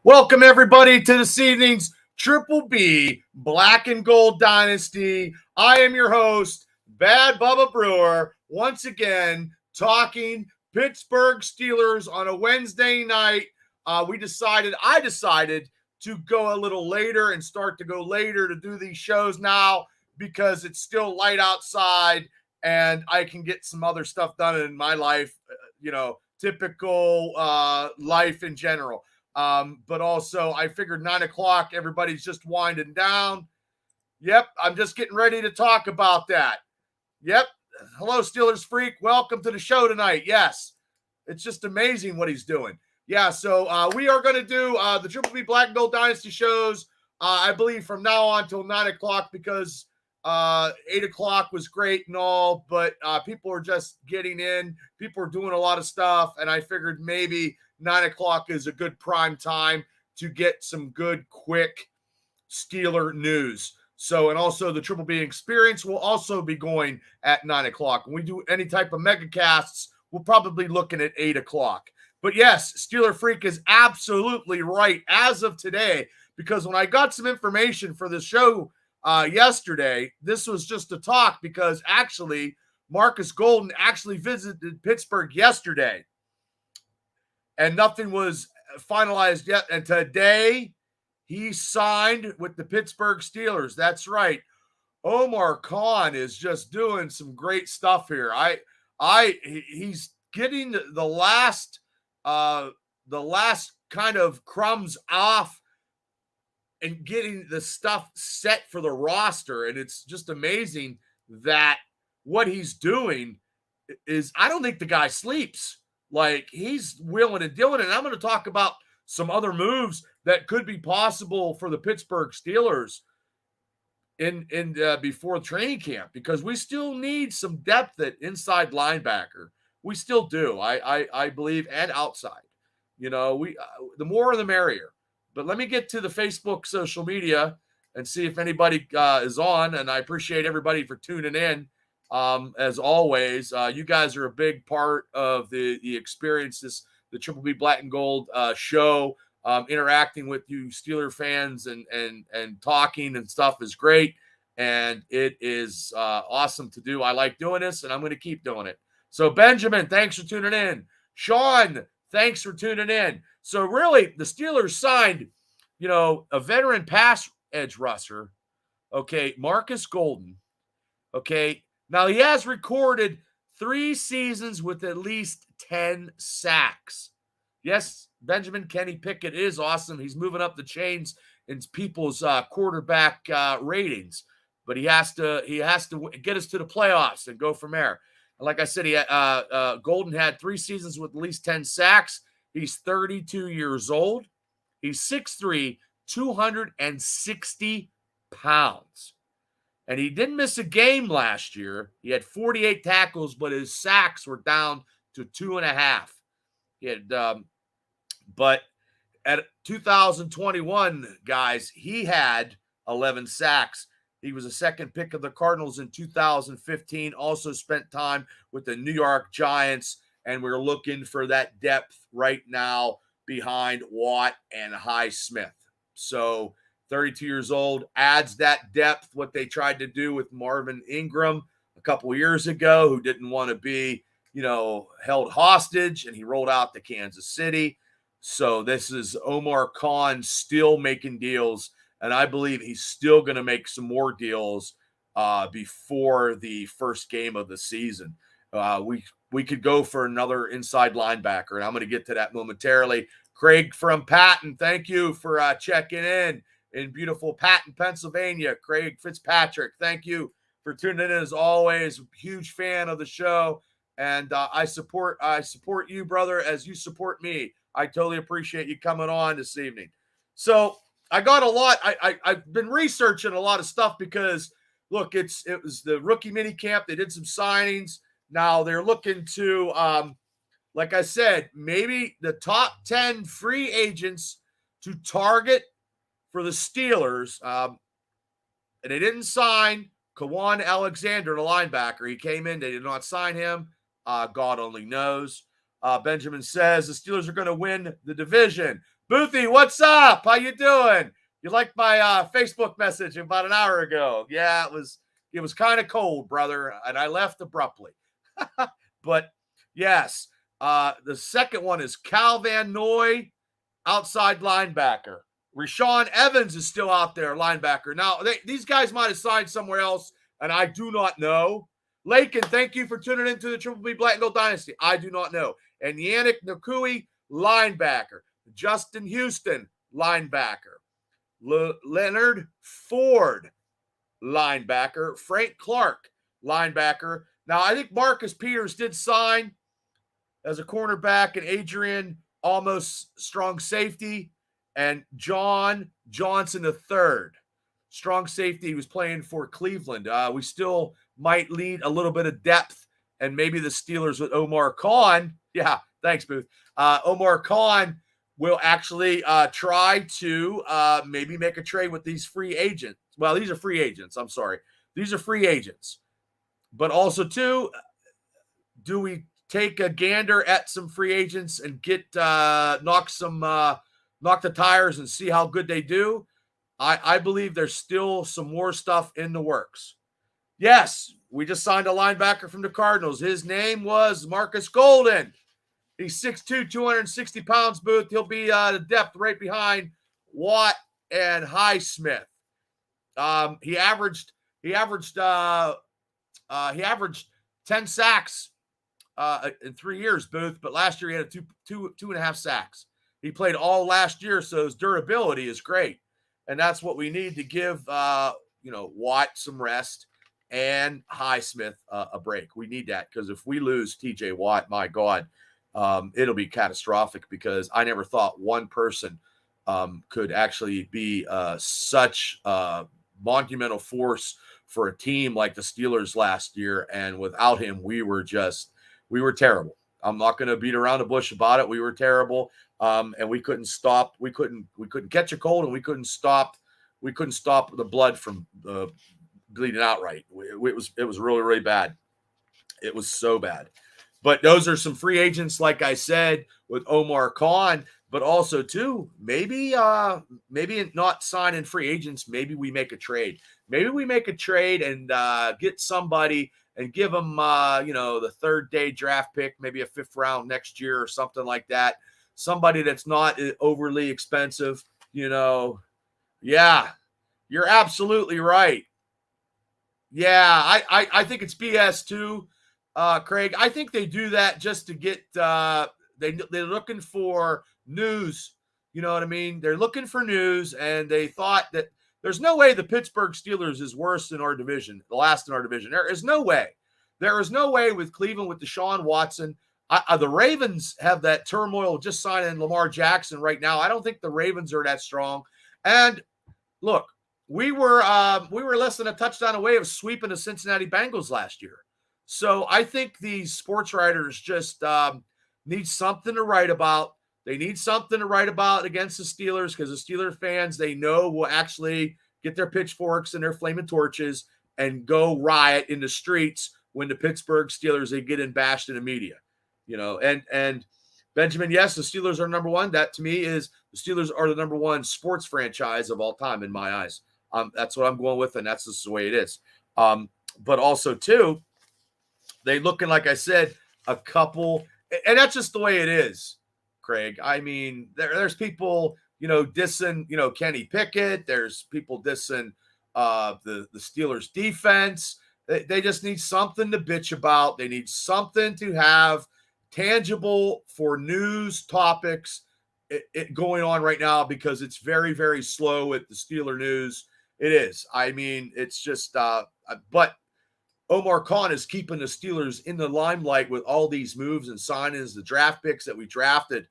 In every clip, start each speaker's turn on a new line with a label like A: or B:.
A: Welcome, everybody, to this evening's Triple B Black and Gold Dynasty. I am your host, Bad Bubba Brewer, once again talking Pittsburgh Steelers on a Wednesday night. I decided to go a little later and start to go later to do these shows now because it's still light outside and I can get some other stuff done in my life, typical life in general. But also I figured 9 o'clock, everybody's just winding down. Yep, I'm just getting ready to talk about that. Yep. Hello, Steelers freak. Welcome to the show tonight. Yes, it's just amazing what he's doing. Yeah, so we are going to do the Triple B Black and Gold Dynasty shows, I believe, from now on till 9 o'clock because 8 o'clock was great and all, but people are just getting in. People are doing a lot of stuff, and I figured maybe 9 o'clock is a good prime time to get some good, quick Steeler news. So, and also the Triple B Experience will also be going at 9 o'clock. When we do any type of mega casts, we'll probably be looking at 8 o'clock. But yes, Steeler Freak is absolutely right as of today, because when I got some information for this show yesterday, this was just a talk because actually Marcus Golden actually visited Pittsburgh yesterday. And nothing was finalized yet. And today, he signed with the Pittsburgh Steelers. That's right. Omar Khan is just doing some great stuff here. He's getting the last kind of crumbs off and getting the stuff set for the roster. And it's just amazing that what he's doing is, I don't think the guy sleeps. Like, he's willing and dealing. And I'm going to talk about some other moves that could be possible for the Pittsburgh Steelers in before training camp, because we still need some depth at inside linebacker. We still do, I believe, and outside. The more the merrier. But let me get to the Facebook social media and see if anybody is on. And I appreciate everybody for tuning in. As always, you guys are a big part of the experience, the Triple B Black and Gold show. Interacting with you Steeler fans and talking and stuff is great. And it is awesome to do. I like doing this, and I'm going to keep doing it. So Benjamin, thanks for tuning in. Sean, thanks for tuning in. So really, the Steelers signed, a veteran pass edge rusher. Okay, Marcus Golden. Okay. Now, he has recorded 3 seasons with at least 10 sacks. Yes, Benjamin Kenny Pickett is awesome. He's moving up the chains in people's quarterback ratings. But he has to get us to the playoffs and go from there. And like I said, Golden had 3 seasons with at least 10 sacks. He's 32 years old. He's 6'3", 260 pounds. And he didn't miss a game last year. He had 48 tackles, but his sacks were down to 2.5. He had, but at 2021, guys, he had 11 sacks. He was a second pick of the Cardinals in 2015. Also spent time with the New York Giants, and we're looking for that depth right now behind Watt and Highsmith. So 32 years old, adds that depth, what they tried to do with Marvin Ingram a couple years ago, who didn't want to be, held hostage, and he rolled out to Kansas City. So this is Omar Khan still making deals, and I believe he's still going to make some more deals before the first game of the season. We could go for another inside linebacker, and I'm going to get to that momentarily. Craig from Patton, thank you for checking in beautiful Patton, Pennsylvania. Craig Fitzpatrick, thank you for tuning in as always. Huge fan of the show, and I support you, brother, as you support me. I totally appreciate you coming on this evening. So I got a lot. I've been researching a lot of stuff because, look, it was the rookie mini camp. They did some signings. Now they're looking to, like I said, maybe the top 10 free agents to target for the Steelers. And they didn't sign Kawan Alexander, the linebacker. He came in. They did not sign him. God only knows. Benjamin says the Steelers are going to win the division. Boothie, what's up? How you doing? You liked my Facebook message about an hour ago? Yeah, it was kind of cold, brother, and I left abruptly. But yes, the second one is Cal Van Noy, outside linebacker. Rashawn Evans is still out there, linebacker. Now, these guys might have signed somewhere else, and I do not know. Lakin, thank you for tuning into the Triple B Black and Gold Dynasty. I do not know. And Yannick Nakui, linebacker. Justin Houston, linebacker. Leonard Ford, linebacker. Frank Clark, linebacker. Now, I think Marcus Peters did sign as a cornerback, and Adrian almost strong safety, and John Johnson III, strong safety. He was playing for Cleveland. We still might need a little bit of depth, and maybe the Steelers with Omar Khan. Yeah, thanks, Booth. Omar Khan will actually try to maybe make a trade with these free agents. Well, these are free agents. I'm sorry. These are free agents. But also, too, do we take a gander at some free agents and get knock the tires and see how good they do? I believe there's still some more stuff in the works. Yes, we just signed a linebacker from the Cardinals. His name was Marcus Golden. He's 6'2", 260 pounds, Booth. He'll be the depth right behind Watt and Highsmith. He averaged 10 sacks in 3 years, Booth, but last year he had two and a half sacks. He played all last year, so his durability is great. And that's what we need to give Watt some rest and Highsmith a break. We need that, because if we lose TJ Watt, my God, it'll be catastrophic, because I never thought one person could actually be such a monumental force for a team like the Steelers last year. And without him, we were terrible. I'm not going to beat around the bush about it. We were terrible. And we couldn't stop. We couldn't catch a cold, and we couldn't stop the blood from bleeding out right. It was really, really bad. It was so bad. But those are some free agents, like I said, with Omar Khan, but also too, maybe not signing free agents. Maybe we make a trade. Maybe we make a trade and get somebody and give them, the third-day draft pick, maybe a fifth round next year or something like that. Somebody that's not overly expensive, Yeah, you're absolutely right. Yeah, I think it's BS too, Craig. I think they do that just to get they're looking for news. You know what I mean? They're looking for news, and they thought that there's no way the Pittsburgh Steelers is worse in our division, the last in our division. There is no way. There is no way with Cleveland, with Deshaun Watson. The Ravens have that turmoil just signing Lamar Jackson right now. I don't think the Ravens are that strong. And look, we were less than a touchdown away of sweeping the Cincinnati Bengals last year. So I think these sports writers just need something to write about. They need something to write about against the Steelers, because the Steeler fans, they know, will actually get their pitchforks and their flaming torches and go riot in the streets when the Pittsburgh Steelers, they get bashed in the media. And Benjamin, yes, the Steelers are number one. That to me is the Steelers are the number one sports franchise of all time in my eyes. That's what I'm going with, and that's just the way it is. But also too, they looking, like I said, a couple, and that's just the way it is, Craig. I mean, there's people, dissing, Kenny Pickett. There's people dissing the Steelers defense. They just need something to bitch about. They need something to have tangible for news topics it going on right now, because it's very, very slow at the Steeler news. It is. I mean, it's just but Omar Khan is keeping the Steelers in the limelight with all these moves and signings, the draft picks that we drafted.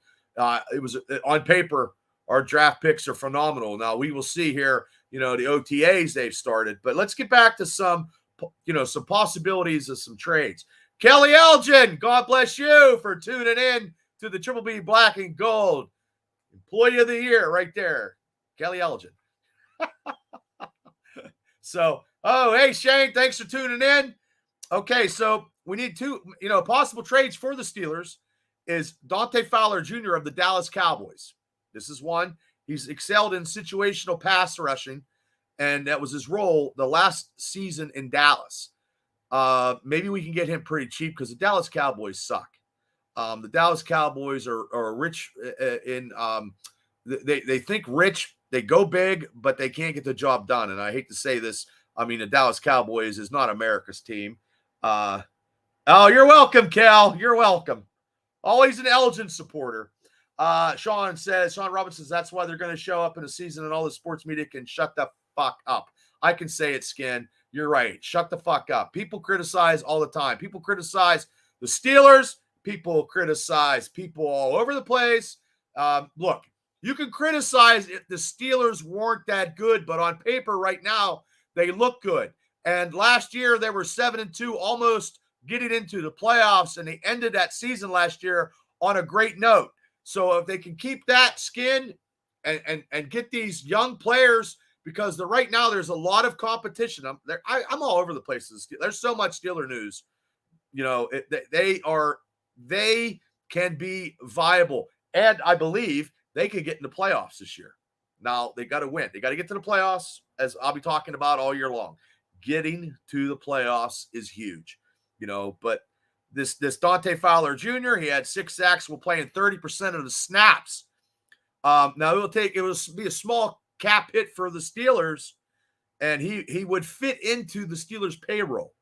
A: It was on paper, our draft picks are phenomenal. Now we will see here, the OTA'S they've started, but let's get back to some possibilities of some trades. Kelly Elgin, God bless you for tuning in to the Triple B Black and Gold. Employee of the Year right there, Kelly Elgin. So, hey, Shane, thanks for tuning in. Okay, so we need two, possible trades for the Steelers is Dante Fowler Jr. of the Dallas Cowboys. This is one. He's excelled in situational pass rushing, and that was his role the last season in Dallas. Maybe we can get him pretty cheap because the Dallas Cowboys suck. The Dallas Cowboys are rich in they think rich, they go big, but they can't get the job done. And I hate to say this, I mean the Dallas Cowboys is not America's team. Oh, you're welcome, Cal. You're welcome. Always an Elgin supporter. Sean Robinson says that's why they're going to show up in a season and all the sports media can shut the fuck up. I can say it, Skin. You're right. Shut the fuck up. People criticize all the time. People criticize the Steelers. People criticize people all over the place. Look, you can criticize if the Steelers weren't that good, but on paper right now, they look good. And last year, they were 7-2, almost getting into the playoffs, and they ended that season last year on a great note. So if they can keep that Skin and get these young players, because right now there's a lot of competition. I'm all over the place. There's so much Steeler news. You know, they can be viable, and I believe they could get in the playoffs this year. Now they got to win. They got to get to the playoffs, as I'll be talking about all year long. Getting to the playoffs is huge, you know. But this Dante Fowler Jr., he had 6 sacks, will play in 30% of the snaps. Now it will be a small cap hit for the Steelers, and he would fit into the Steelers payroll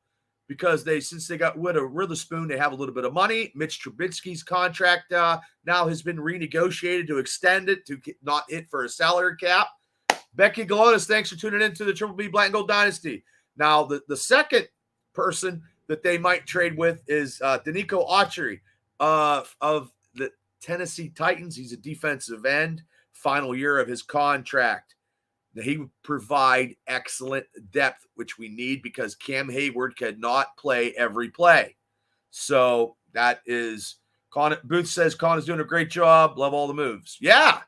A: because since they got rid of Witherspoon, they have a little bit of money. Mitch Trubisky's contract now has been renegotiated to extend it to not hit for a salary cap. Becky Galonis, thanks for tuning in to the Triple B Black and Gold Dynasty. Now, the second person that they might trade with is Danico Autry of the Tennessee Titans. He's a defensive end, final year of his contract. Now, he would provide excellent depth, which we need because Cam Hayward cannot play every play. So that is Booth says Con is doing a great job. Love all the moves. Yeah,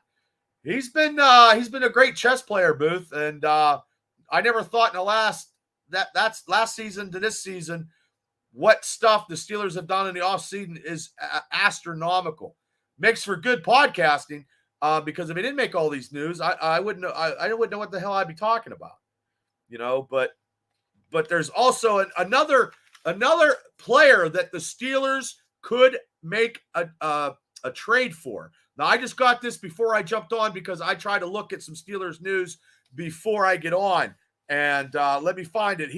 A: he's been a great chess player, Booth, and I never thought in the that's last season to this season, what stuff the Steelers have done in the offseason is astronomical. Makes for good podcasting because if I didn't make all these news, I wouldn't know. I wouldn't know what the hell I'd be talking about, you know. But there's also another player that the Steelers could make a trade for. Now, I just got this before I jumped on because I try to look at some Steelers news before I get on. And let me find it.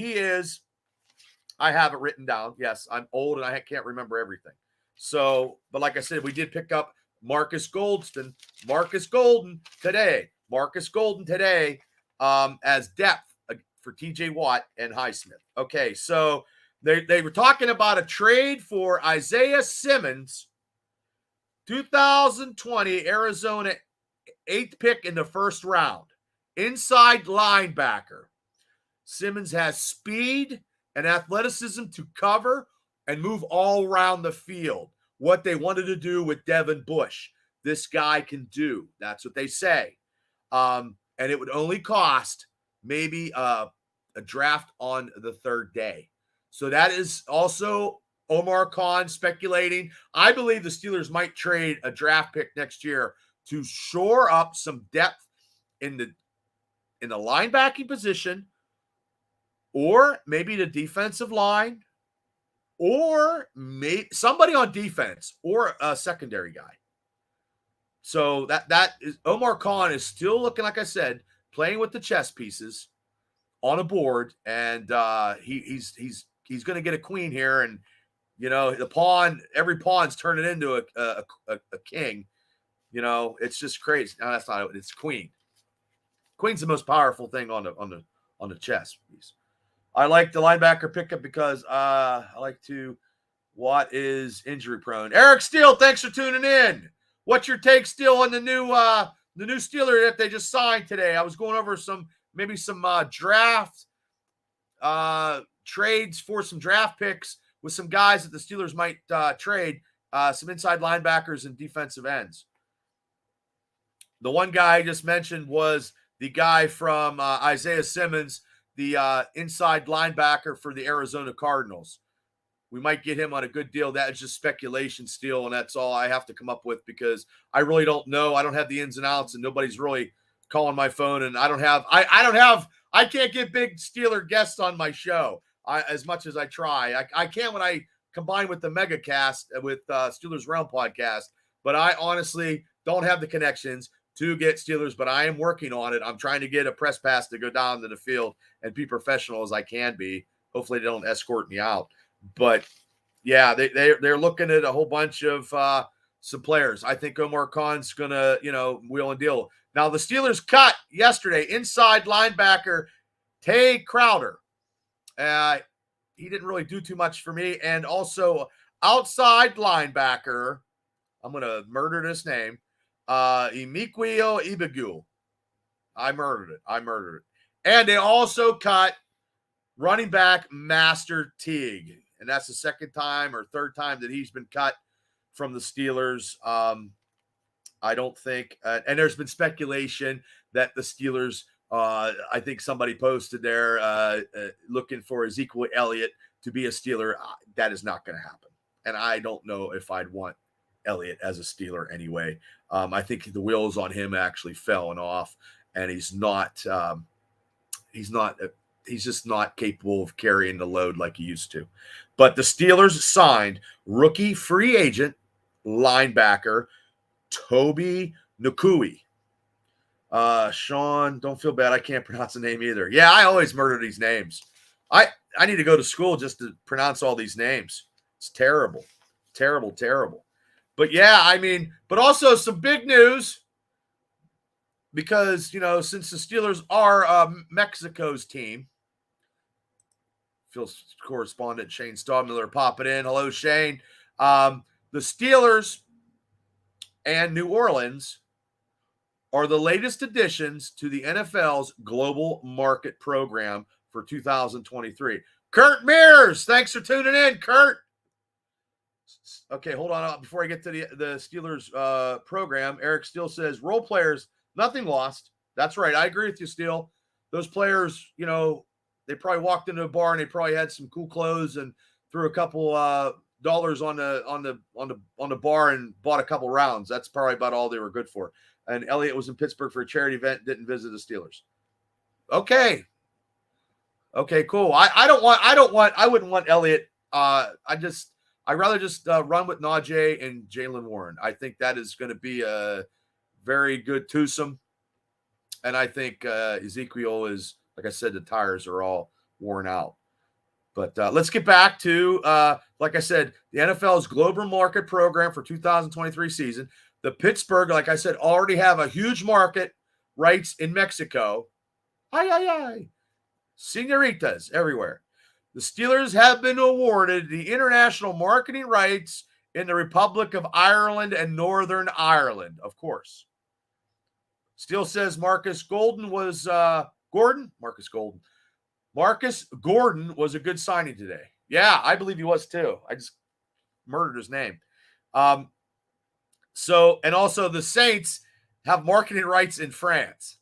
A: I have it written down. Yes, I'm old and I can't remember everything. So, but like I said, we did pick up Marcus Golden today as depth for TJ Watt and Highsmith. Okay, so they were talking about a trade for Isaiah Simmons, 2020 Arizona 8th pick in the first round, inside linebacker. Simmons has speed and athleticism to cover and move all around the field. What they wanted to do with Devin Bush, this guy can do. That's what they say. And it would only cost maybe a draft on the 3rd day. So that is also Omar Khan speculating. I believe the Steelers might trade a draft pick next year to shore up some depth in the linebacking position, or maybe the defensive line, or maybe somebody on defense, or a secondary guy. So that is Omar Khan is still looking, like I said, playing with the chess pieces on a board, and he's going to get a queen here, and you know every pawn's turning into a king. You know, it's just crazy. No, that's not it. It's queen. Queen's the most powerful thing on the chess piece. I like the linebacker pickup because I like Watt is injury prone. Eric Steele, thanks for tuning in. What's your take, Steele, on the new Steeler that they just signed today? I was going over some draft trades for some draft picks with some guys that the Steelers might trade, some inside linebackers and defensive ends. The one guy I just mentioned was the guy from Isaiah Simmons, the inside linebacker for the Arizona Cardinals. we might get him on a good deal. That is just speculation still, and that's all I have to come up with because I really don't know. I don't have the ins and outs, and nobody's really calling my phone, and I can't get big Steeler guests on my show as much as I try. I can when I combine with the mega cast with Steelers Realm podcast, but I honestly don't have the connections to get Steelers, but I am working on it. I'm trying to get a press pass to go down to the field and be professional as I can be. Hopefully they don't escort me out. But, yeah, they're looking at a whole bunch of some players. I think Omar Khan's going to, wheel and deal. Now, the Steelers cut yesterday inside linebacker Tay Crowder. He didn't really do too much for me. And also outside linebacker, I'm going to murder this name, Imiquio Ibegu. I murdered it. And they also cut running back Master Teague. And that's the second time or third time that he's been cut from the Steelers. I don't think and there's been speculation that the Steelers, I think somebody posted there looking for Ezekiel Elliott to be a Steeler. That is not going to happen. And I don't know if I'd want Elliott as a Steeler anyway. I think the wheels on him actually fell off, and he's just not capable of carrying the load like he used to. But the Steelers signed rookie free agent linebacker Toby Nukui. Sean, don't feel bad. I can't pronounce the name either. Yeah, I always murder these names. I need to go to school just to pronounce all these names. It's terrible. Terrible. But yeah, but also some big news because, since the Steelers are Mexico's team, Phil's correspondent Shane Staubmiller popping in. Hello, Shane. The Steelers and New Orleans are the latest additions to the NFL's global market program for 2023. Kurt Mears, thanks for tuning in, Kurt. Okay, hold on. Before I get to the Steelers program, Eric Steele says, role players, nothing lost. That's right. I agree with you, Steele. Those players, they probably walked into a bar and they probably had some cool clothes and threw a couple dollars on the bar and bought a couple rounds. That's probably about all they were good for. And Elliott was in Pittsburgh for a charity event, didn't visit the Steelers. Okay, cool. I wouldn't want Elliott. I'd rather just run with Najee and Jaylen Warren. I think that is going to be a very good twosome. And I think Ezekiel is, like I said, the tires are all worn out. But let's get back to, like I said, the NFL's global market program for 2023 season. The Pittsburgh, like I said, already have a huge market rights in Mexico. Senoritas everywhere. The Steelers have been awarded the international marketing rights in the Republic of Ireland and Northern Ireland, of course. Steele says Marcus Gordon was a good signing today. Yeah, I believe he was too. I just murdered his name. And also the Saints have marketing rights in France.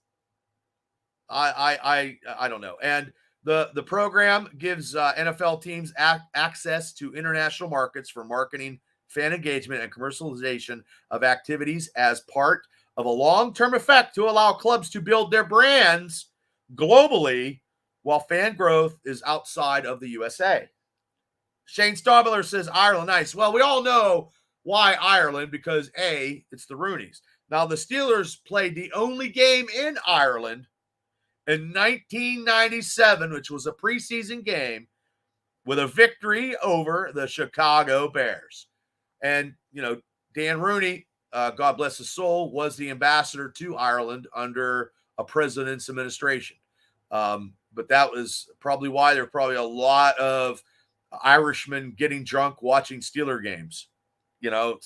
A: I don't know. And the program gives NFL teams access to international markets for marketing, fan engagement, and commercialization of activities as part of a long-term effect to allow clubs to build their brands globally while fan growth is outside of the USA. Shane Staubmiller says Ireland, nice. Well, we all know why Ireland, because A, it's the Rooneys. Now, the Steelers played the only game in Ireland in 1997, which was a preseason game, with a victory over the Chicago Bears. And, Dan Rooney, God bless his soul, was the ambassador to Ireland under a president's administration. But that was probably why there were probably a lot of Irishmen getting drunk watching Steeler games. The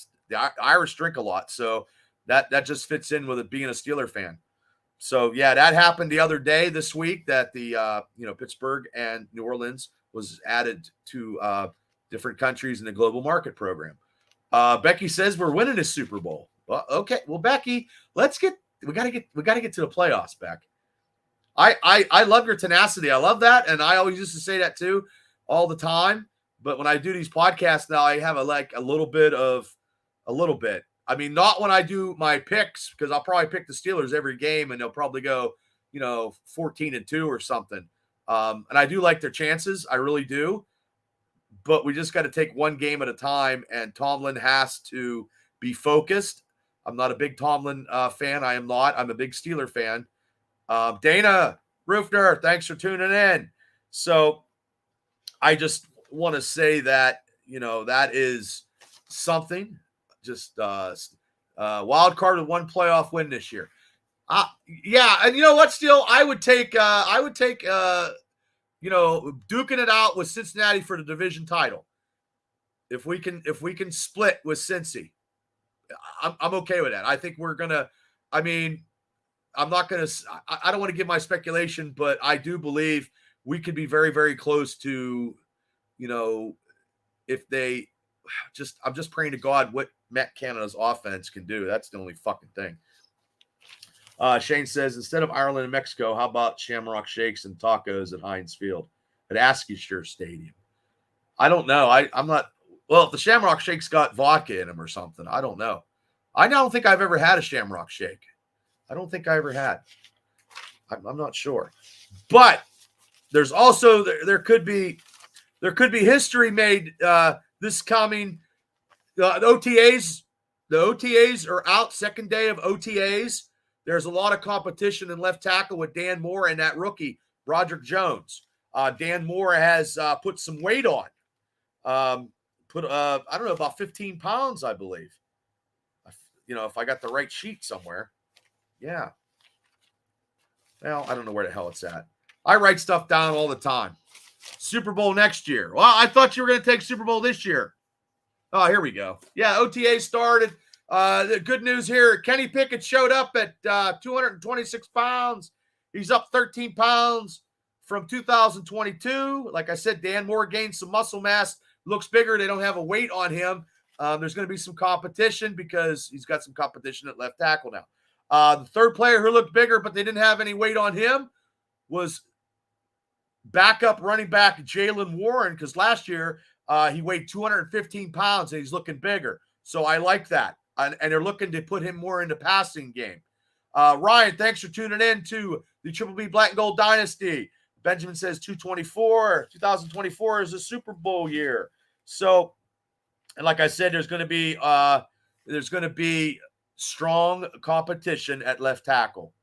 A: Irish drink a lot, so that just fits in with it being a Steeler fan. So, yeah, that happened the other day this week that the, Pittsburgh and New Orleans was added to different countries in the global market program. Becky says we're winning this Super Bowl. Well, okay. Well, Becky, we got to get to the playoffs, Beck. I love your tenacity. I love that. And I always used to say that too all the time. But when I do these podcasts now, I have a little bit. I mean, not when I do my picks, because I'll probably pick the Steelers every game and they'll probably go, 14-2 or something. And I do like their chances. I really do. But we just got to take one game at a time, and Tomlin has to be focused. I'm not a big Tomlin fan. I am not. I'm a big Steeler fan. Dana Roofner, thanks for tuning in. So I just want to say that, that is something. Just wild card with one playoff win this year. Yeah, and you know what? Still, I would take duking it out with Cincinnati for the division title. If we can split with Cincy, I'm okay with that. I think we're gonna. I mean, I'm not gonna. I don't want to give my speculation, but I do believe we could be very, very close to, if they just. I'm just praying to God what Matt Canada's offense can do. That's the only fucking thing. Shane says, instead of Ireland and Mexico, how about Shamrock Shakes and tacos at Heinz Field at Askew Stadium? I don't know. I'm not. Well, if the Shamrock Shake's got vodka in them or something, I don't know. I don't think I've ever had a Shamrock Shake. I don't think I ever had. I'm not sure. But there's also there could be history made this coming. The OTA'S are out. Second day of OTA'S. There's a lot of competition in left tackle with Dan Moore and that rookie, Broderick Jones. Dan Moore has put some weight on. I don't know, about 15 pounds, I believe. If I got the right sheet somewhere. Yeah. Well, I don't know where the hell it's at. I write stuff down all the time. Super Bowl next year. Well, I thought you were going to take Super Bowl this year. Oh, here we go. Yeah, OTA started. The good news here, Kenny Pickett showed up at 226 pounds. He's up 13 pounds from 2022. Like I said, Dan Moore gained some muscle mass. Looks bigger. They don't have a weight on him. There's going to be some competition because he's got some competition at left tackle now. The third player who looked bigger, but they didn't have any weight on him, was backup running back Jalen Warren, because last year he weighed 215 pounds and he's looking bigger. So I like that. And they're looking to put him more in the passing game. Ryan, thanks for tuning in to the Triple B Black and Gold Dynasty. Benjamin says 2024 is a Super Bowl year. So, and like I said, there's going to be strong competition at left tackle.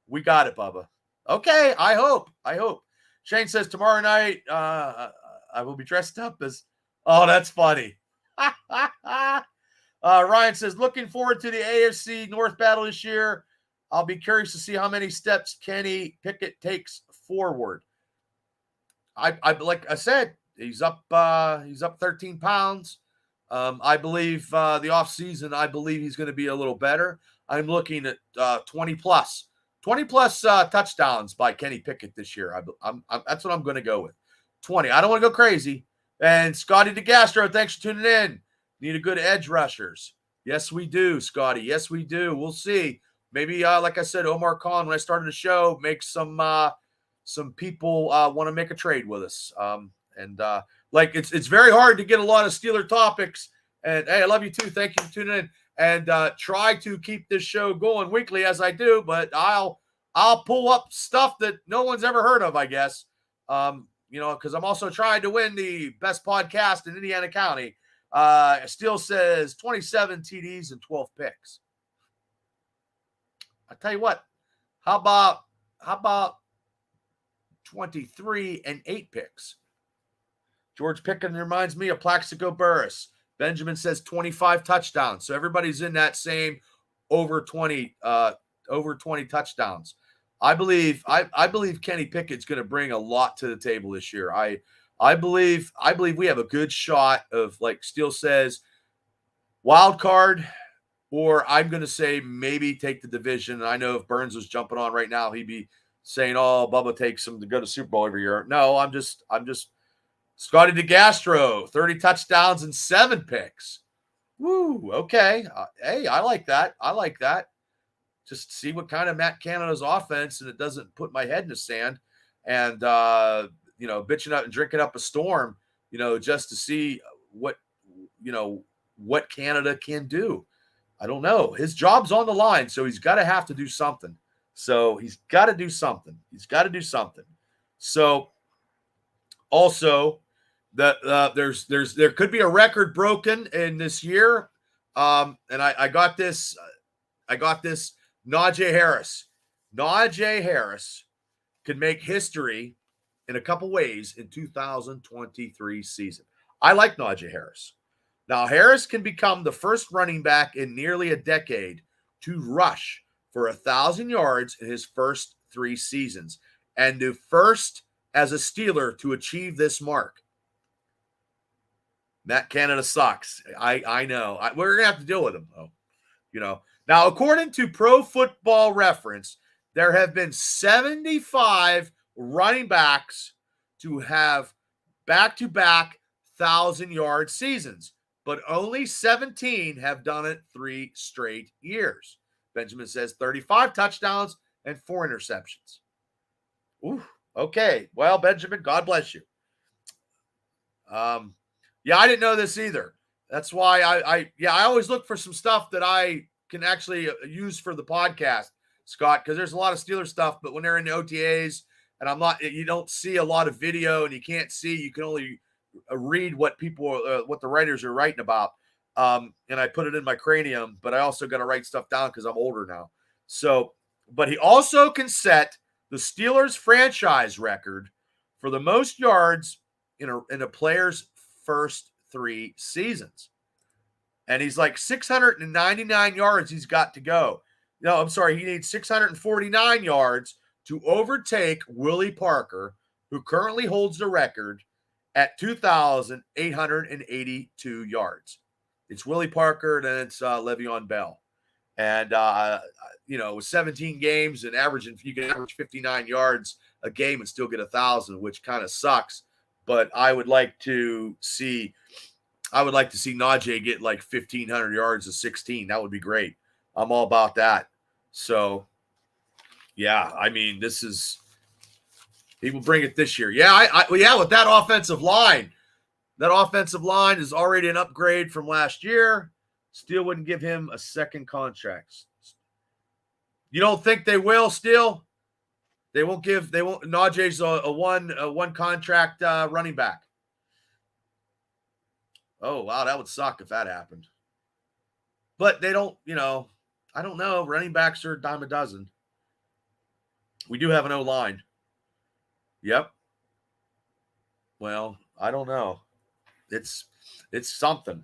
A: We got it, Bubba. Okay, I hope. Shane says tomorrow night I will be dressed up as. Oh, that's funny. Ryan says, looking forward to the AFC North battle this year. I'll be curious to see how many steps Kenny Pickett takes forward. I like I said, he's up 13 pounds. I believe the offseason, I believe he's going to be a little better. I'm looking at 20 plus touchdowns by Kenny Pickett this year. That's what I'm going to go with. 20. I don't want to go crazy. And Scotty DeGastro, thanks for tuning in. Need a good edge rushers. Yes, we do, Scotty. Yes, we do. We'll see. Maybe, like I said, Omar Khan, when I started the show, make some people want to make a trade with us. It's very hard to get a lot of Steeler topics. And, hey, I love you too. Thank you for tuning in. And try to keep this show going weekly as I do. But I'll pull up stuff that no one's ever heard of, I guess. Because I'm also trying to win the best podcast in Indiana County. Still says 27 TDs and 12 picks. I tell you what, how about 23 and 8 picks? George Pickens reminds me of Plaxico Burress. Benjamin says 25 touchdowns. So everybody's in that same over 20 touchdowns. I believe Kenny Pickett's going to bring a lot to the table this year. I believe we have a good shot of, like Steele says, wild card, or I'm going to say maybe take the division. And I know if Burns was jumping on right now, he'd be saying, "Oh, Bubba takes him to go to Super Bowl every year." No, I'm just Scotty DeGastro, 30 touchdowns and 7 picks. Woo, okay. Hey, I like that. Just see what kind of Matt Canada's offense, and it doesn't put my head in the sand and bitching out and drinking up a storm just to see what Canada can do. I don't know. His job's on the line, so he's got to have to do something. So also, there could be a record broken in this year, and I got this. Najee Harris. Najee Harris could make history in a couple ways in 2023 season. I like Najee Harris. Now, Harris can become the first running back in nearly a decade to rush for 1,000 yards in his first 3 seasons, and the first as a Steeler to achieve this mark. That Canada sucks. I know. We're going to have to deal with him, though. Now, according to Pro Football Reference, there have been 75 running backs to have back-to-back 1,000-yard seasons, but only 17 have done it 3 straight years. Benjamin says 35 touchdowns and 4 interceptions. Ooh, okay. Well, Benjamin, God bless you. Yeah, I didn't know this either. That's why I always look for some stuff that I can actually use for the podcast, Scott, because there's a lot of Steelers stuff, but when they're in the OTAs and you don't see a lot of video and you can only read what what the writers are writing about. And I put it in my cranium, but I also got to write stuff down because I'm older now. So, but he also can set the Steelers franchise record for the most yards in a player's first 3 seasons. And he's like 699 yards he's got to go. No, I'm sorry. He needs 649 yards to overtake Willie Parker, who currently holds the record at 2,882 yards. It's Willie Parker, then it's Le'Veon Bell. And, with 17 games and you can average 59 yards a game and still get 1,000, which kind of sucks. But I would like to see Najee get like 1,500 yards of 16. That would be great. I'm all about that. So, yeah, I mean, he will bring it this year. Yeah, with that offensive line. That offensive line is already an upgrade from last year. Still wouldn't give him a second contract. You don't think they will still? Najee's a one contract running back. Oh, wow, that would suck if that happened. But they don't, I don't know. Running backs are a dime a dozen. We do have an O-line. Yep. Well, I don't know. It's something.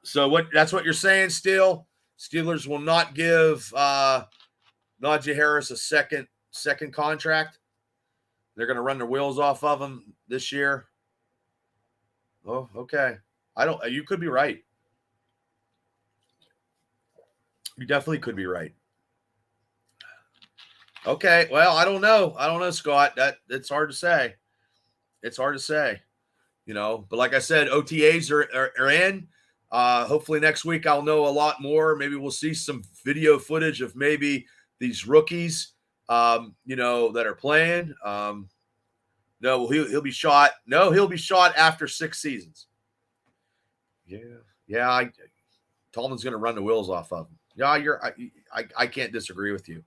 A: So that's what you're saying still? Steelers will not give Najee Harris a second contract? They're going to run their wheels off of him this year? Oh, okay. You could be right. You definitely could be right. Okay, well, I don't know. Scott. It's hard to say. But like I said, OTAs are in. Hopefully next week I'll know a lot more. Maybe we'll see some video footage of maybe these rookies, that are playing. No, he'll be shot. No, he'll be shot after 6 seasons. Yeah. Tolman's going to run the wheels off of him. Yeah, I can't disagree with you.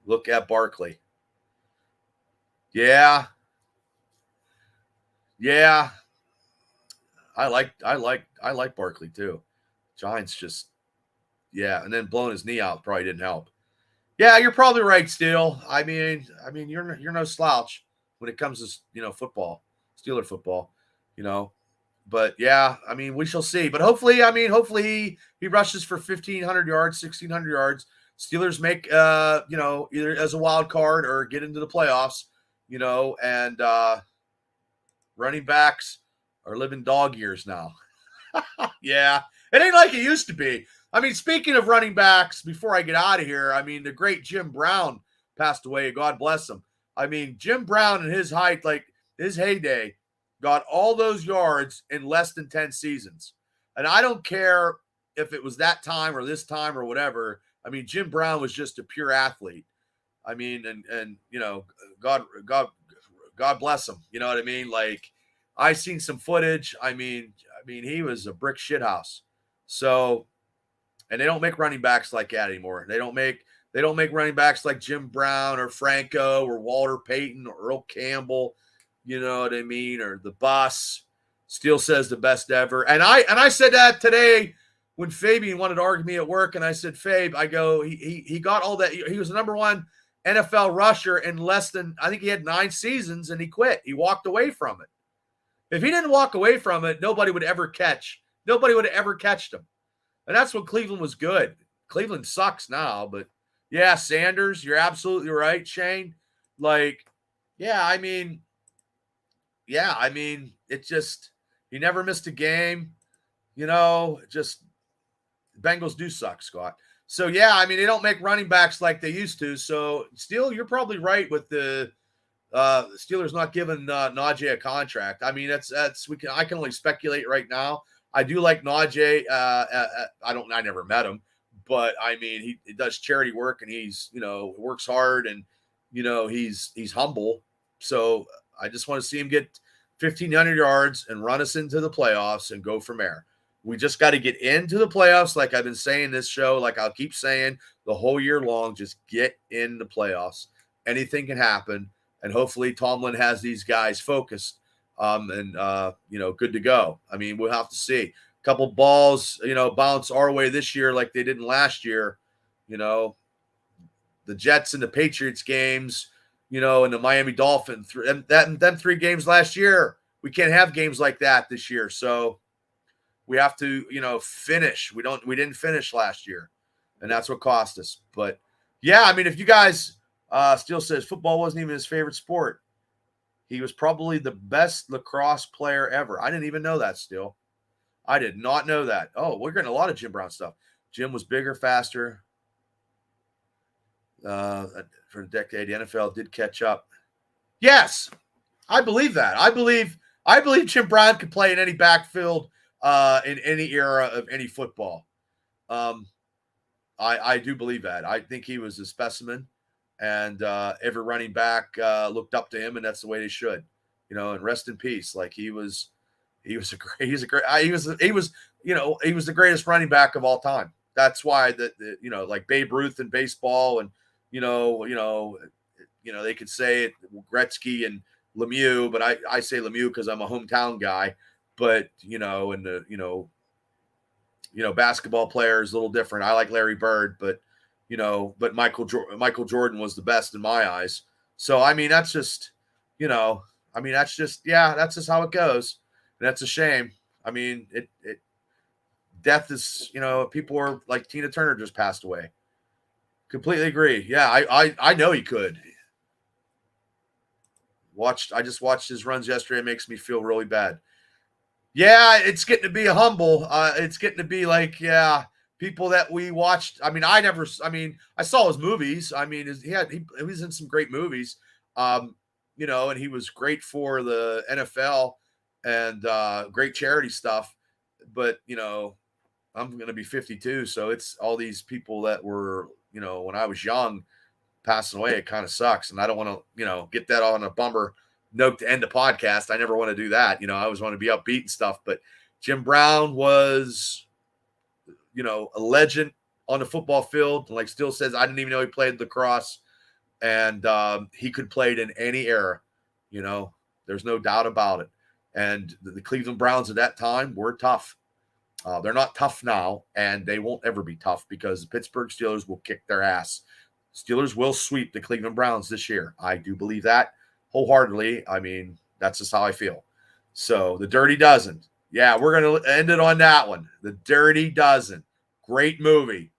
A: Look at Barkley. Yeah. I like Barkley too. Giants just, and then blowing his knee out probably didn't help. Yeah, you're probably right, Steele. I mean, you're no slouch when it comes to football, Steeler football, But yeah, I mean, we shall see. But hopefully he rushes for 1,500 yards, 1,600 yards. Steelers make either as a wild card or get into the playoffs, and running backs are living dog years now. Yeah, it ain't like it used to be. I mean, speaking of running backs, before I get out of here, I mean, the great Jim Brown passed away. God bless him. I mean, Jim Brown in his height, like his heyday, got all those yards in less than 10 seasons. And I don't care if it was that time or this time or whatever. I mean, Jim Brown was just a pure athlete. I mean, and God bless him. You know what I mean? Like, I seen some footage. I mean, he was a brick shithouse. So, and they don't make running backs like that anymore. They don't make running backs like Jim Brown or Franco or Walter Payton or Earl Campbell. You know what I mean? Or the Bus. Steele says the best ever. And I said that today when Fabian wanted to argue me at work, and I said, Fabe, I go, he got all that. He was the number one NFL rusher in less than, I think he had 9 seasons, and he quit. He walked away from it. If he didn't walk away from it, nobody would ever catch him. And that's when Cleveland was good. Cleveland sucks now, but yeah, Sanders, you're absolutely right, Shane. Like, I mean, it just, he never missed a game. You know, just Bengals do suck, Scott. So, yeah, I mean, they don't make running backs like they used to. So, Steele, you're probably right with the Steelers not giving Najee a contract. I mean, I can only speculate right now. I do like Najee. I never met him, but I mean, he does charity work, and he's, works hard, and, he's humble. So I just want to see him get 1,500 yards and run us into the playoffs and go from there. We just got to get into the playoffs. Like I've been saying this show, like I'll keep saying the whole year long, just get in the playoffs. Anything can happen. And hopefully Tomlin has these guys focused and good to go. I mean, we'll have to see. A couple balls, bounce our way this year like they didn't last year. The Jets and the Patriots games, and the Miami Dolphins. Them 3 games last year. We can't have games like that this year. So we have to, finish. We didn't finish last year, and that's what cost us. But yeah, I mean, if you guys, Steele says football wasn't even his favorite sport. He was probably the best lacrosse player ever. I didn't even know that, Steele. I did not know that. Oh, we're getting a lot of Jim Brown stuff. Jim was bigger, faster. For a decade, the NFL did catch up. Yes, I believe that. I believe Jim Brown could play in any backfield in any era of any football. I do believe that. I think he was a specimen, and every running back looked up to him, and that's the way they should. And rest in peace. Like he was the greatest running back of all time. That's why like Babe Ruth in baseball, and they could say it, Gretzky and Lemieux, but I say Lemieux because I'm a hometown guy. But basketball player is a little different. I like Larry Bird, but Michael Jordan was the best in my eyes. So I mean, that's just that's just how it goes. And that's a shame. I mean, death is, people are like Tina Turner just passed away. Completely agree. Yeah, I know he could. I just watched his runs yesterday. It makes me feel really bad. Yeah, it's getting to be humble. It's getting to be like, people that we watched. I mean, I saw his movies. I mean, he was in some great movies, and he was great for the NFL and great charity stuff. But, I'm going to be 52. So it's all these people that were, when I was young, passing away. It kind of sucks. And I don't want to, get that on a bummer note to end the podcast. I never want to do that. I always want to be upbeat and stuff. But Jim Brown was, a legend on the football field. Like Steele says, I didn't even know he played lacrosse. And he could play it in any era. There's no doubt about it. And the Cleveland Browns at that time were tough. They're not tough now, and they won't ever be tough because the Pittsburgh Steelers will kick their ass. Steelers will sweep the Cleveland Browns this year. I do believe that wholeheartedly. I mean, that's just how I feel. So the Dirty Dozen. Yeah, we're going to end it on that one. The Dirty Dozen. Great movie.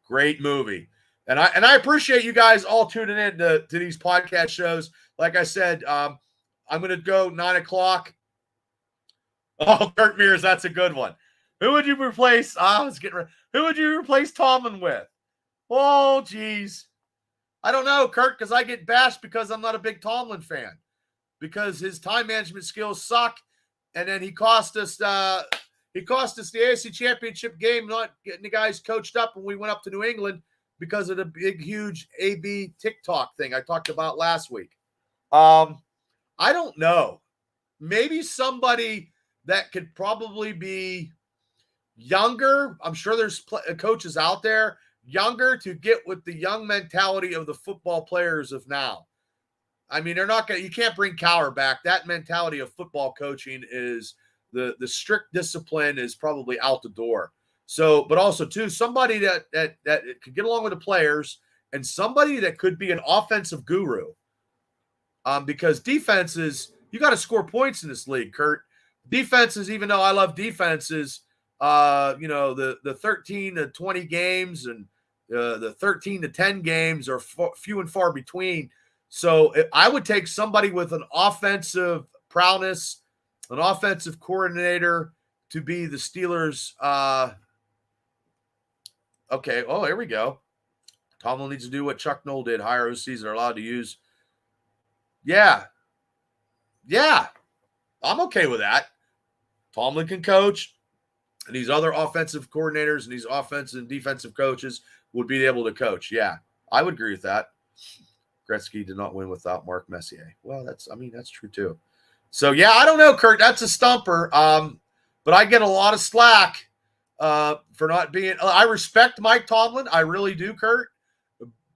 A: Great movie. And I appreciate you guys all tuning in to these podcast shows. Like I said, I'm going to go 9 o'clock. Oh, Kurt Mears, that's a good one. Who would you replace? Who would you replace Tomlin with? Oh, geez. I don't know, Kurt, because I get bashed because I'm not a big Tomlin fan. Because his time management skills suck. And then he cost us the AFC Championship game, not getting the guys coached up when we went up to New England because of the big, huge AB TikTok thing I talked about last week. I don't know. maybe somebody that could probably be younger. I'm sure there's coaches out there younger to get with the young mentality of the football players of now. I mean, they're not going to, you can't bring Cowher back. That mentality of football coaching is the strict discipline is probably out the door. So, but also too, somebody that could get along with the players and somebody that could be an offensive guru. Because defenses, you got to score points in this league, Kurt. Defenses, even though I love defenses, the 13 to 20 games and the 13 to 10 games are few and far between. So I would take somebody with an offensive prowess, an offensive coordinator to be the Steelers. Okay. Oh, here we go. Tomlin needs to do what Chuck Noll did. Hire OCs that are allowed to use. Yeah. I'm okay with that. Tomlin can coach, and these other offensive coordinators and these offensive and defensive coaches would be able to coach. Yeah, I would agree with that. Gretzky did not win without Mark Messier. Well, that's true too. So, yeah, I don't know, Kurt. That's a stumper. But I get a lot of slack for not being – I respect Mike Tomlin. I really do, Kurt.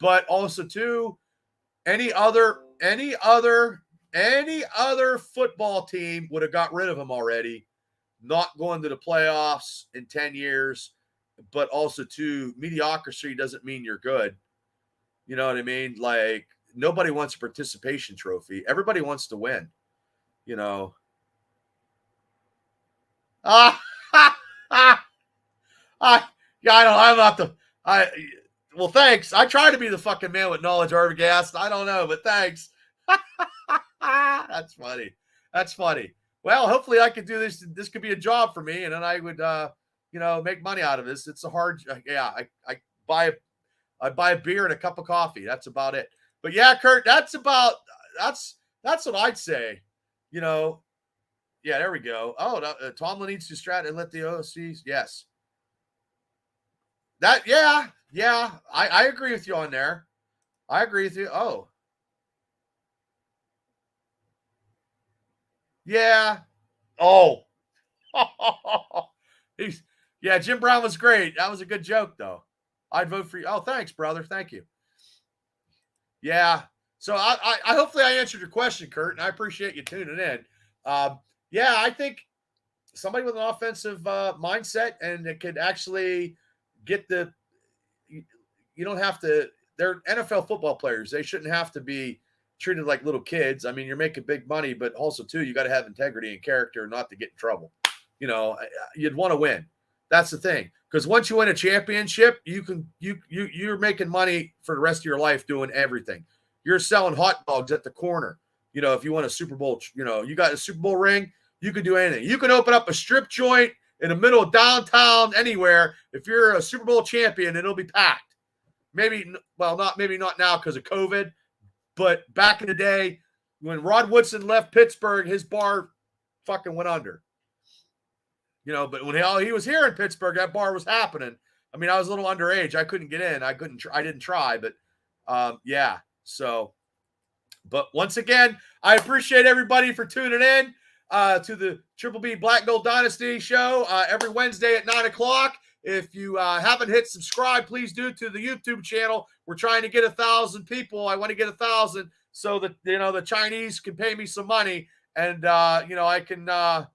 A: But also, too, any other football team would have got rid of him already. Not going to the playoffs in 10 years, but also, too, mediocrity doesn't mean you're good. You know what I mean? Like, nobody wants a participation trophy. Everybody wants to win, you know. Well, thanks. I try to be the fucking man with knowledge, Harvey Gast. I don't know, but thanks. That's funny. Well, hopefully I could do this. This could be a job for me, and then I would, make money out of this. It's a hard, I buy a beer and a cup of coffee. That's about it. But yeah, Kurt, that's what I'd say. Yeah, there we go. Oh, Tomlin needs to strat and let the OCs. Yes. Yeah. I agree with you on there. I agree with you. Oh. Yeah. Oh. Jim Brown was great. That was a good joke, though. I'd vote for you. Oh, thanks, brother. Thank you. Yeah. So I hopefully I answered your question, Kurt, and I appreciate you tuning in. I think somebody with an offensive mindset and it could actually get you don't have to, they're NFL football players. They shouldn't have to be treated like little kids. I mean, you're making big money, but also too, you got to have integrity and character not to get in trouble. You'd want to win. That's the thing. Because once you win a championship, you're making money for the rest of your life doing everything. You're selling hot dogs at the corner. If you want a Super Bowl, you got a Super Bowl ring, you can do anything. You can open up a strip joint in the middle of downtown anywhere. If you're a Super Bowl champion, it'll be packed. Maybe not now because of COVID, but back in the day when Rod Woodson left Pittsburgh, his bar fucking went under. But when he was here in Pittsburgh, that bar was happening. I mean, I was a little underage. I couldn't get in. I didn't try, but yeah. So, but once again, I appreciate everybody for tuning in to the Triple B Black Gold Dynasty show every Wednesday at 9:00. If you haven't hit subscribe, please do to the YouTube channel. We're trying to get 1,000 people. I want to get 1,000 so that, the Chinese can pay me some money and, I can, oh,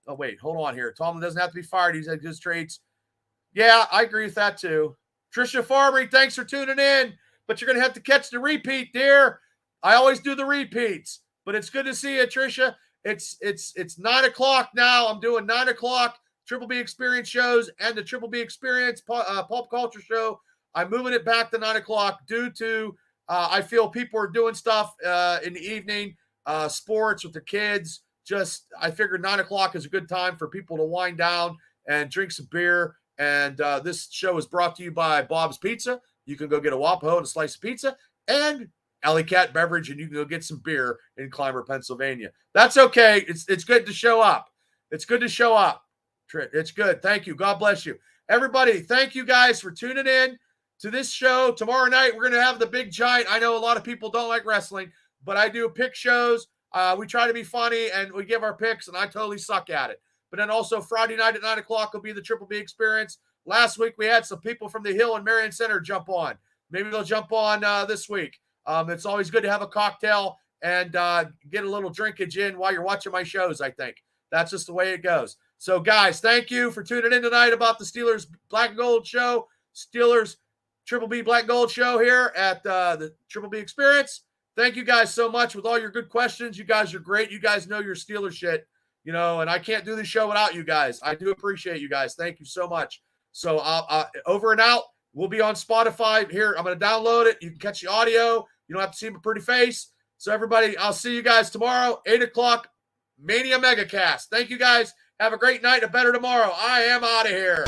A: wait, hold on here. Tomlin doesn't have to be fired. He's had good traits. Yeah, I agree with that too. Trisha Farbery, thanks for tuning in, but you're going to have to catch the repeat, dear. I always do the repeats, but it's good to see you, Trisha. It's 9:00 now. I'm doing 9:00 Triple B Experience shows and the Triple B Experience Pulp Culture show. I'm moving it back to 9:00 due to I feel people are doing stuff in the evening, sports with their kids. I figured 9:00 is a good time for people to wind down and drink some beer. And this show is brought to you by Bob's Pizza. You can go get a Wapaho and a slice of pizza and Alley Cat Beverage, and you can go get some beer in Clymer, Pennsylvania. That's okay. It's good to show up. It's good to show up. It's good. Thank you. God bless you. Everybody, thank you guys for tuning in to this show. Tomorrow night, we're going to have the big giant. I know a lot of people don't like wrestling, but I do pick shows. We try to be funny and we give our picks, and I totally suck at it. But then also Friday night at 9 o'clock will be the Triple B Experience. Last week we had some people from the Hill and Marion Center jump on. Maybe they'll jump on this week. It's always good to have a cocktail and get a little drinkage in while you're watching my shows, I think. That's just the way it goes. So, guys, thank you for tuning in tonight about the Steelers Black and Gold Show. Steelers Triple B Black and Gold Show here at the Triple B Experience. Thank you guys so much with all your good questions. You guys are great. You guys know your Steelers shit, you know, and I can't do this show without you guys. I do appreciate you guys. Thank you so much. So, over and out. We'll be on Spotify here. I'm going to download it. You can catch the audio. You don't have to see my pretty face. So, everybody, I'll see you guys tomorrow, 8 o'clock, Mania Megacast. Thank you, guys. Have a great night, a better tomorrow. I am out of here.